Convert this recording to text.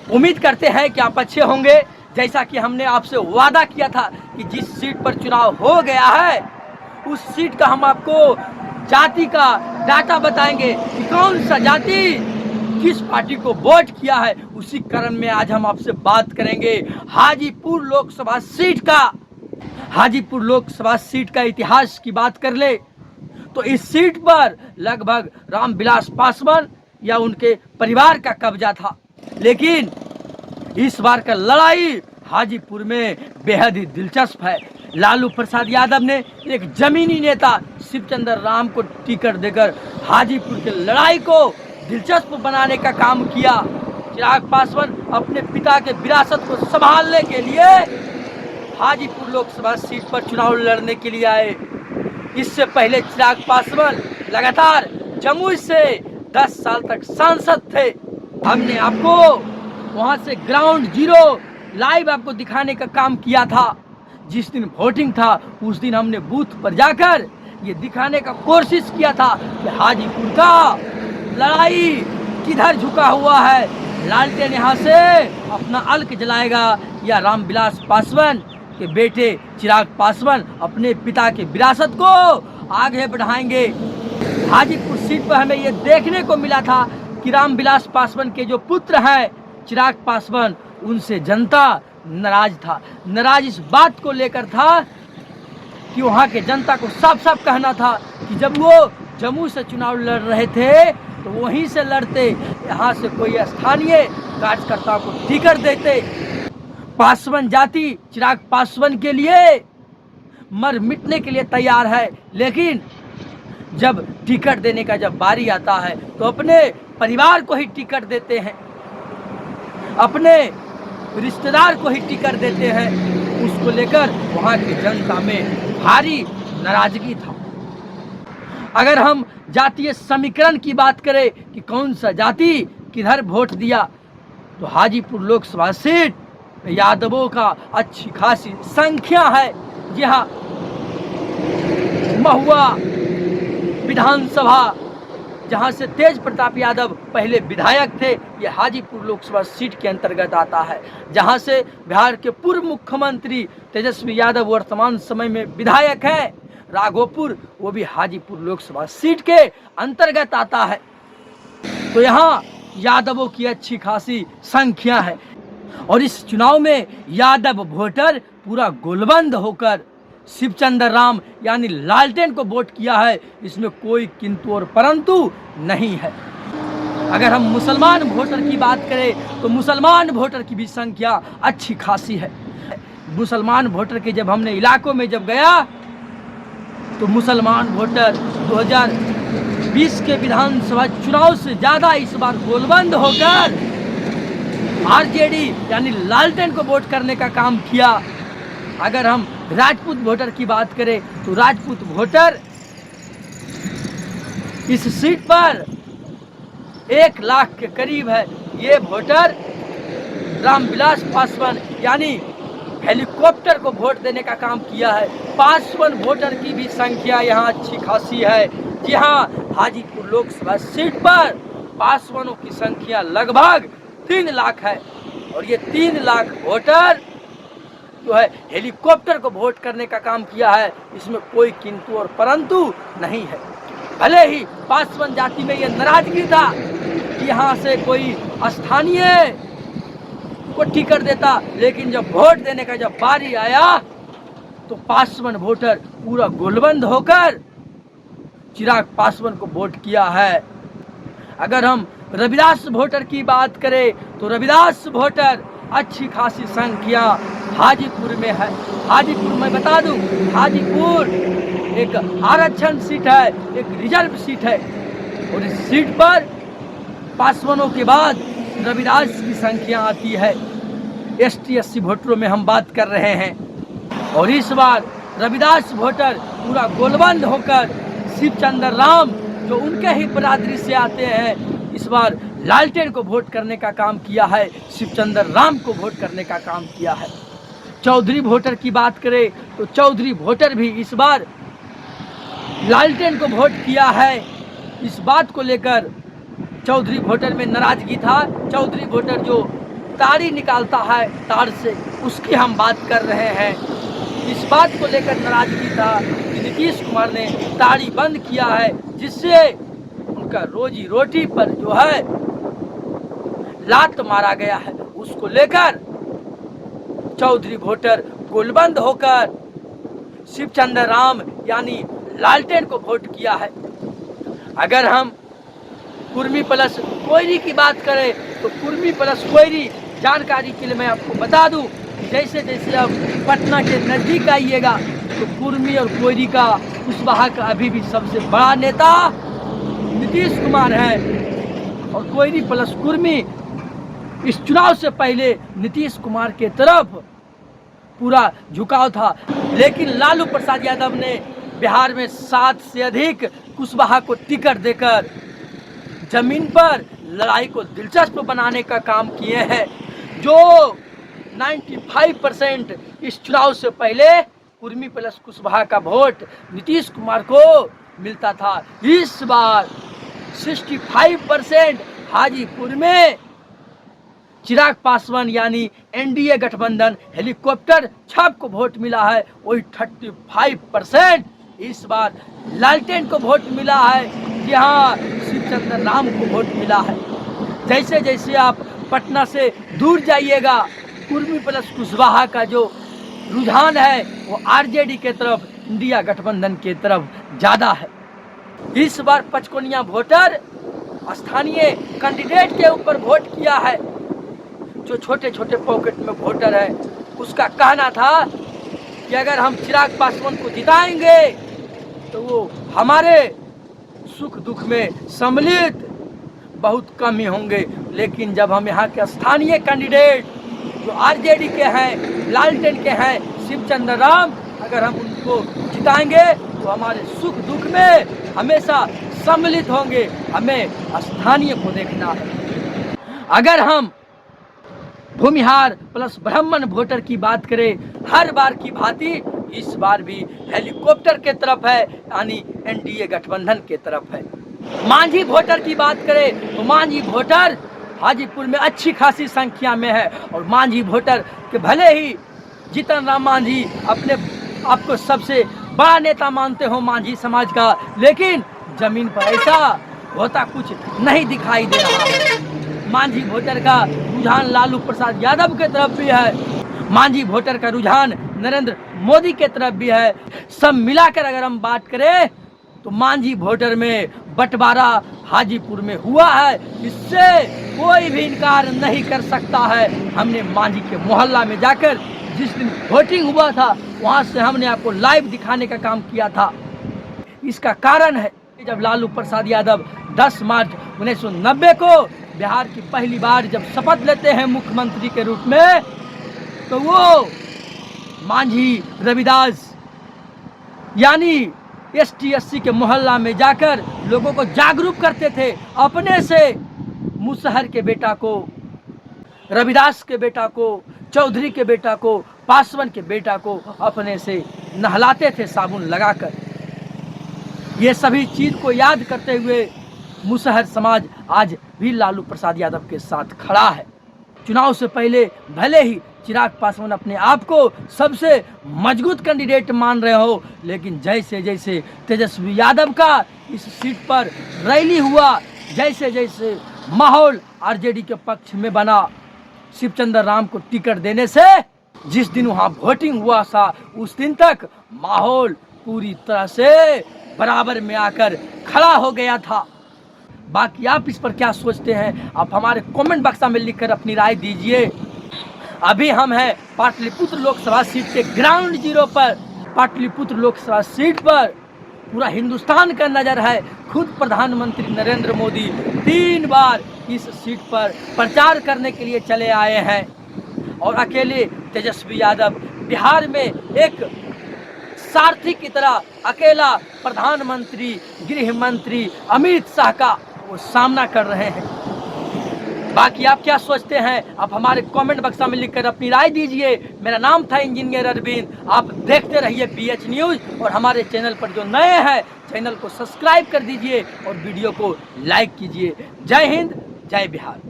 उम्मीद करते हैं कि आप अच्छे होंगे। जैसा कि हमने आपसे वादा किया था कि जिस सीट पर चुनाव हो गया है उस सीट का हम आपको जाति का डाटा बताएंगे कि कौन सा जाति किस पार्टी को वोट किया है। उसी क्रम में आज हम आपसे बात करेंगे हाजीपुर लोकसभा सीट का। हाजीपुर लोकसभा सीट का इतिहास की बात कर ले तो इस सीट पर लगभग रामविलास पासवान या उनके परिवार का कब्जा था, लेकिन इस बार का लड़ाई हाजीपुर में बेहद ही दिलचस्प है। लालू प्रसाद यादव ने एक जमीनी नेता शिवचंद्र राम को टिकट देकर हाजीपुर की लड़ाई को दिलचस्प बनाने का काम किया। चिराग पासवान अपने पिता के विरासत को संभालने के लिए हाजीपुर लोकसभा सीट पर चुनाव लड़ने के लिए आए। इससे पहले चिराग पासवान लगातार जमुई से 10 साल तक सांसद थे। हमने आपको वहां से ग्राउंड जीरो लाइव आपको दिखाने का काम किया था। जिस दिन वोटिंग था उस दिन हमने बूथ पर जाकर ये दिखाने का कोशिश किया था कि हाजीपुर का लड़ाई किधर झुका हुआ है। लालटेन यहाँ से अपना अलख जलाएगा या रामविलास पासवान के बेटे चिराग पासवान अपने पिता के विरासत को आगे बढ़ाएंगे। हाजीपुर सीट पर हमें ये देखने को मिला था कि रामविलास पासवान के जो पुत्र हैं चिराग पासवान, उनसे जनता नाराज था। नाराज इस बात को लेकर था कि वहाँ के जनता को साफ साफ कहना था कि जब वो जम्मू से चुनाव लड़ रहे थे तो वहीं से लड़ते, यहाँ से कोई स्थानीय कार्यकर्ता को टिकट देते। पासवान जाति चिराग पासवान के लिए मर मिटने के लिए तैयार है, लेकिन जब टिकट देने का जब बारी आता है तो अपने परिवार को ही टिकट देते हैं, अपने रिश्तेदार को ही टिकट देते हैं। उसको लेकर वहाँ की जनता में भारी नाराजगी था। अगर हम जातीय समीकरण की बात करें कि कौन सा जाति किधर वोट दिया तो हाजीपुर लोकसभा सीट यादवों का अच्छी खासी संख्या है। यह महुआ विधानसभा जहां से तेज प्रताप यादव पहले विधायक थे, ये हाजीपुर लोकसभा सीट के अंतर्गत आता है। जहां से बिहार के पूर्व मुख्यमंत्री तेजस्वी यादव वर्तमान समय में विधायक है। राघोपुर वो भी हाजीपुर लोकसभा सीट के अंतर्गत आता है। तो यहाँ यादवों की अच्छी खासी संख्या है और इस चुनाव में यादव वोटर पूरा गोलबंद होकर शिवचंद्र राम यानी लालटेन को वोट किया है। इसमें कोई किंतु और परंतु नहीं है। अगर हम मुसलमान वोटर की बात करें तो मुसलमान वोटर की भी संख्या अच्छी खासी है। मुसलमान वोटर के जब हमने इलाकों में जब गया तो मुसलमान वोटर 2020 के विधानसभा चुनाव से ज़्यादा इस बार गोलबंद होकर आरजेडी यानी लालटेन को वोट करने का काम किया। अगर हम राजपूत वोटर की बात करें तो राजपूत वोटर इस सीट पर 1 लाख के करीब है। ये वोटर रामविलास पासवान यानी हेलीकॉप्टर को वोट देने का काम किया है। पासवान वोटर की भी संख्या यहाँ अच्छी खासी है। जी हाँ, हाजीपुर लोकसभा सीट पर पासवानों की संख्या लगभग 3 लाख है और ये 3 लाख वोटर जो है हेलीकॉप्टर को वोट करने का काम किया है। इसमें कोई किंतु और परंतु नहीं है। भले ही पासवान जाति में ये नाराजगी था कि यहाँ से कोई स्थानीय को टिकट देता, लेकिन जब वोट देने का जब बारी आया तो पासवान वोटर पूरा गोलबंद होकर चिराग पासवान को वोट किया है। अगर हम रविदास वोटर की बात करें तो रविदास वोटर अच्छी खासी संख्या हाजीपुर में है। हाजीपुर मैं बता दूं, हाजीपुर एक आरक्षण सीट है, एक रिजर्व सीट है और इस सीट पर पासवानों के बाद रविदास की संख्या आती है। एसटी एससी वोटरों में हम बात कर रहे हैं और इस बार रविदास वोटर पूरा गोलबंद होकर शिवचंद्र राम जो उनके ही बरादरी से आते हैं इस बार लालटेन को वोट करने का काम किया है, शिवचंद्र राम को वोट करने का काम किया है। चौधरी वोटर की बात करें तो चौधरी वोटर भी इस बार लालटेन को वोट किया है। इस बात को लेकर चौधरी वोटर में नाराजगी था। चौधरी वोटर जो ताड़ी निकालता है तार से, उसकी हम बात कर रहे हैं। इस बात को लेकर नाराजगी था कि नीतीश कुमार ने ताड़ी बंद किया है, जिससे उनका रोजी रोटी पर जो है लात मारा गया है। उसको लेकर चौधरी वोटर गोलबंद होकर शिवचंद्र राम यानी लालटेन को वोट किया है। अगर हम कुर्मी प्लस कोयरी की बात करें तो कुर्मी प्लस कोयरी जानकारी के लिए मैं आपको बता दूं, जैसे जैसे आप पटना के नज़दीक आइएगा तो कुर्मी और कोयरी का कुशवाहा का अभी भी सबसे बड़ा नेता नीतीश कुमार है। और कोयरी प्लस कुर्मी इस चुनाव से पहले नीतीश कुमार के तरफ पूरा झुकाव था, लेकिन लालू प्रसाद यादव ने बिहार में 7 से अधिक कुशवाहा को टिकट देकर जमीन पर लड़ाई को दिलचस्प बनाने का काम किए हैं। जो 95% इस चुनाव से पहले कुर्मी प्लस कुशवाहा का वोट नीतीश कुमार को मिलता था, इस बार 65% हाजीपुर में चिराग पासवान यानी एनडीए गठबंधन हेलीकॉप्टर छाप को वोट मिला है। वही 35% इस बार लालटेन को वोट मिला है, जहां शिवचंद्र राम को वोट मिला है। जैसे जैसे आप पटना से दूर जाइएगा, कुर्मी प्लस कुशवाहा का जो रुझान है वो आरजेडी के तरफ, इंडिया गठबंधन के तरफ ज़्यादा है। इस बार 55 वोटर स्थानीय कैंडिडेट के ऊपर वोट किया है। जो छोटे छोटे पॉकेट में वोटर है, उसका कहना था कि अगर हम चिराग पासवान को जिताएंगे तो वो हमारे सुख दुख में सम्मिलित बहुत कम ही होंगे। लेकिन जब हम यहाँ के स्थानीय कैंडिडेट जो आरजेडी के हैं, लालटेन के हैं, शिवचंद्र राम, अगर हम उनको जिताएंगे तो हमारे सुख दुख में हमेशा सम्मिलित होंगे। हमें स्थानीय को देखना है। अगर हम भूमिहार प्लस ब्राह्मण वोटर की बात करें, हर बार की भांति इस बार भी हेलीकॉप्टर के तरफ है, यानी एनडीए गठबंधन के तरफ है। मांझी वोटर की बात करें तो मांझी वोटर हाजीपुर में अच्छी खासी संख्या में है। और मांझी वोटर के भले ही जीतन राम मांझी अपने आपको सबसे बड़ा नेता मानते हो मांझी समाज का, लेकिन जमीन पर ऐसा होता कुछ नहीं दिखाई दे रहा है। मांझी वोटर का रुझान लालू प्रसाद यादव के तरफ भी है, मांझी वोटर का रुझान नरेंद्र मोदी के तरफ भी है। सब मिलाकर अगर हम बात करें तो मांझी वोटर में बंटवारा हाजीपुर में हुआ है, इससे कोई भी इनकार नहीं कर सकता है। हमने मांझी के मोहल्ला में जाकर जिस दिन वोटिंग हुआ था वहां से हमने आपको लाइव दिखाने का काम किया था। इसका कारण है जब लालू प्रसाद यादव 10 मार्च 1990 को बिहार की पहली बार जब शपथ लेते हैं मुख्यमंत्री के रूप में, तो वो मांझी रविदास यानी ST/SC के मोहल्ला में जाकर लोगों को जागरूक करते थे। अपने से मुसहर के बेटा को, रविदास के बेटा को, चौधरी के बेटा को, पासवान के बेटा को अपने से नहलाते थे साबुन लगाकर। ये सभी चीज को याद करते हुए मुसहर समाज आज भी लालू प्रसाद यादव के साथ खड़ा है। चुनाव से पहले भले ही चिराग पासवान अपने आप को सबसे मजबूत कैंडिडेट मान रहे हो, लेकिन जैसे जैसे तेजस्वी यादव का इस सीट पर रैली हुआ, जैसे जैसे माहौल आरजेडी के पक्ष में बना, शिवचंद्र राम को टिकट देने से जिस दिन वहां वोटिंग हुआ था उस दिन तक माहौल पूरी तरह से बराबर में आकर खड़ा हो गया था। बाकी आप इस पर क्या सोचते हैं, आप हमारे कमेंट बक्सा में लिखकर अपनी राय दीजिए। अभी हम हैं पाटलिपुत्र लोकसभा सीट के ग्राउंड जीरो पर। पाटलिपुत्र लोकसभा सीट पर पूरा हिंदुस्तान का नजर है। खुद प्रधानमंत्री नरेंद्र मोदी 3 बार इस सीट पर प्रचार करने के लिए चले आए हैं, और अकेले तेजस्वी यादव बिहार में एक सारथी की तरह अकेला प्रधानमंत्री, गृह मंत्री अमित शाह का वो सामना कर रहे हैं। बाकी आप क्या सोचते हैं, आप हमारे कमेंट बक्सा में लिखकर अपनी राय दीजिए। मेरा नाम था इंजीनियर अरविंद। आप देखते रहिए BH न्यूज, और हमारे चैनल पर जो नए हैं चैनल को सब्सक्राइब कर दीजिए और वीडियो को लाइक कीजिए। जय हिंद, जय बिहार।